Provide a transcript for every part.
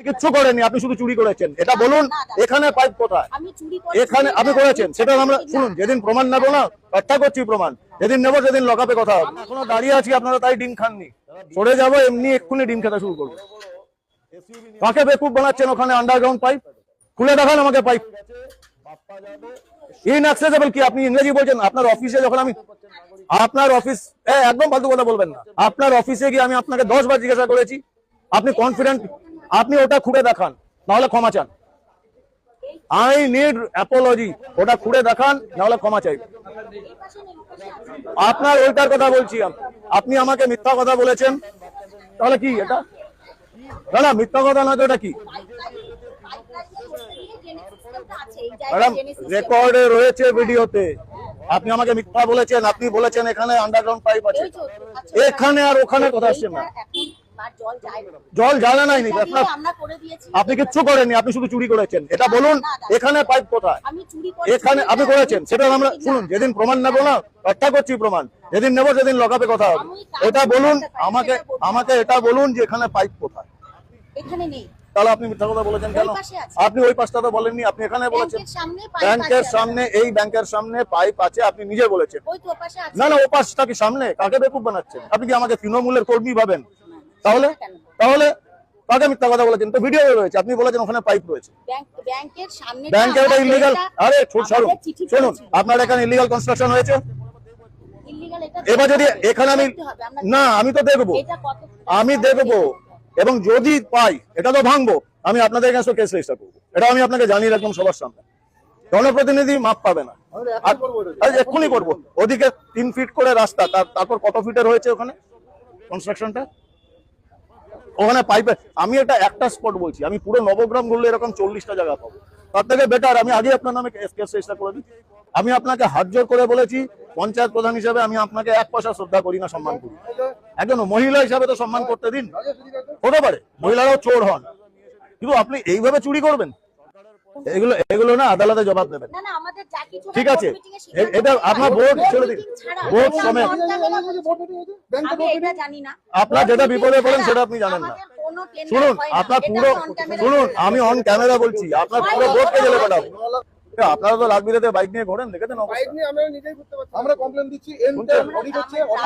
কিচ্ছু করেননি, আপনি শুধু চুরি করেছেন। এটা বলুন এখানে পাইপ কোথায়? এখানে আপনি করেছেন, সেটা আমরা শুনুন। যেদিন প্রমাণ নেবো না, ব্যাখ্যা করছি প্রমাণ যেদিন নেবো সেদিন লকআপে কথা হবে। এখনো দাঁড়িয়ে আছি, আপনারা তাই ডিম খাননি। সরে যাবো, এমনি এক্ষুনি ডিম খেতে শুরু করবো। কাকে বেকুব বানাচ্ছেন? ওখানে আন্ডারগ্রাউন্ড পাইপ খুলে দেখান আমাকে। পাইপ ইনঅ্যাক্সেসিবল কি? আপনি ইংরেজি বলছেন? আপনার অফিসে যখন আমি আপনার অফিস একদম ফালতু কথা বলবেন না। আপনার অফিসে গিয়ে আমি আপনাকে 10 বার জিজ্ঞাসা করেছি, আপনি কনফিডেন্ট, আপনি ওটা খুলে দেখান, নাহলে ক্ষমা চান। I need Apology. ওটা খুলে দেখান, নাহলে ক্ষমা চাই। আপনার ওইটার কথা বলছি। আপনি আমাকে মিথ্যা কথা বলেছেন, তাহলে কি এটা? না মিথ্যা কথা নয় তো এটা কি? ম্যাডাম রেকর্ডে রয়েছে, ভিডিওতে। আপনি আমাকে মিথ্যা বলেছেন। আপনি বলেছেন এখানে আন্ডারগ্রাউন্ড পাইপ আছে। এখানে আর ওখানে কথা আসছে না। জল জ্বালা নাই। আপনি কিচ্ছু করেননি, আপনি শুধু চুরি করেছেন। এটা বলুন এখানে পাইপ কোথায়? এখানে আপনি করেছেন, সেটা আমরা শুনুন। যেদিন প্রমাণ নেবো না, ব্যাখ্যা করছি প্রমাণ যেদিন নেবো সেদিন লকআপে কথা হবে। এটা বলুন আমাকে এটা বলুন যে এখানে পাইপ কোথায়? এখানে নেই। তাহলে আপনি মিথ্যা কথা বলেছেন কেন? আপনি ওই পাশটা তো বলেননি, আপনি এখানে বলেছেন। ব্যাংকের সামনে, এই ব্যাংকের সামনে পাইপ আছে, আপনি নিজে বলেছেন। না ও পাশটা কি সামনে? কাকে বেকুব বানাচ্ছেন? আপনি কি আমাকে তৃণমূলের কর্মী ভাবেন? তাহলে কাকে মিথ্যা কথা বলেছেন? তো ভিডিও রয়েছে, আপনি বলেছেন ওখানে পাইপ রয়েছে। ব্যাংকের সামনে ব্যাংকে ওটা ইলিগাল। আরে শুনুন, আপনার এখানে ইলিগাল কনস্ট্রাকশন হয়েছে। এবার যদি এখানে আমি তো দেখবো, আমি দেখবো, এবং যদি পাই এটা তো ভাঙবো। আমি আপনাদের কাছে কেস রেজিস্টার করবো। এটা আমি আপনাকে জানিয়ে রাখলাম সবার সামনে। জনপ্রতিনিধি মাপ পাবে না, এক্ষুনি করবো। ওদিকে 3 ফিট করে রাস্তা, তারপর কত ফিটের হয়েছে ওখানে কনস্ট্রাকশনটা? ওখানে পাইপে আমি একটা স্পট বলছি, আমি পুরো নবগ্রাম ঘুরলে এরকম 40টা জায়গা পাবো। তার থেকে বেটার আমি আগে আপনার নামে কেস রেজিস্টার করে দিই। আমি আপনাকে হাত জোর করে বলেছি, পঞ্চায়েত প্রধান হিসেবে আমি আপনাকে 1 পয়সা শ্রদ্ধা করি না, সম্মান করি। একজন মহিলা হিসাবে তো সম্মান করতে দিন। হতে পারে মহিলারাও চোর হন, কিন্তু আপনি এইভাবে চুরি করবেন? এগুলো না আদালতে জবাব দেবেন। ঠিক আছে, এটা আপনার বোর্ড ছেড়ে দিন, বোর্ড সমেত। আপনার যেটা বিপদে পড়েন সেটা আপনি জানেন না। শুনুন, আপনার পুরো শুনুন, আমি অন ক্যামেরা বলছি, আপনার পুরো বোর্ডকে জেলে পাঠাবো। আপনারা তো লাখবিরাতে বাইক নিয়ে ঘোরেন, দেখেছেন? আমরা কমপ্লেন দিচ্ছি,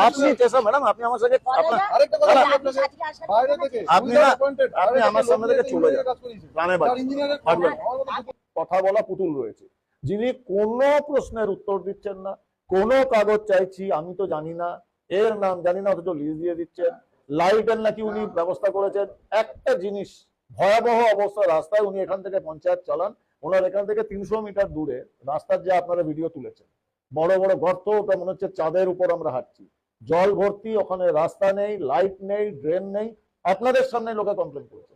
আপনি চেষ্টা ম্যাডাম, আপনি আমার সাথে আপনি আমার সামনে থেকে চলে যান। কথা বলা পুতুল রয়েছে, যিনি কোনো প্রশ্নের উত্তর দিচ্ছেন না। কোনো কাগজ চাইছি, আমি তো জানি না, এর নাম জানি না, অথচ লিজ দিয়ে দিচ্ছেন। লাইটের নাকি উনি ব্যবস্থা করেছেন। একটা জিনিস, ভয়াবহ অবস্থা রাস্তায়। উনি এখান থেকে পঞ্চায়েত চালান, ওনার এখান থেকে 300 মিটার দূরে রাস্তার যে আপনারা ভিডিও তুলেছেন, বড় বড় গর্ত, ওটা মনে হচ্ছে চাঁদের উপর আমরা হাঁটছি। জল ভর্তি, ওখানে রাস্তা নেই, লাইট নেই, ড্রেন নেই। আপনাদের সামনে লোকে কমপ্লেন করেছে।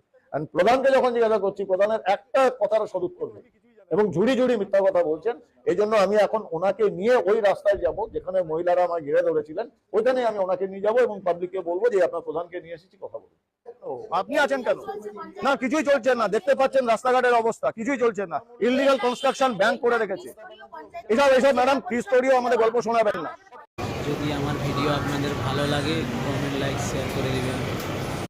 প্রধানকে যখন জিজ্ঞাসা করছি, প্রধানের একটা কথার সদুত্তর নেই, এবং ঝুড়ি মিথ্যা কথা বলছেন। এই জন্য আমি এখন ওনাকে নিয়ে ওই রাস্তায় যাব যেখানে মহিলারা আমার ঘিরে ধরেছিলেন, ওইখানে আমি ওনাকে নিয়ে যাব এবং পাবলিককে বলবো যে আপনার প্রধানকে নিয়ে এসেছি, কথা বলবো। আপনি আছেন কেন? না কিছুই চলছে না, দেখতে পাচ্ছেন রাস্তাঘাটের অবস্থা, কিছুই চলছে না। ইললিগাল কনস্ট্রাকশন ব্যাংক করে রেখেছে। এসব ম্যাডাম ত্রিস্তরীয় আমাদের গল্প শোনাবেন না। যদি আমার ভিডিও আপনাদের ভালো লাগে, কমেন্ট, লাইক, শেয়ার করে দিবেন।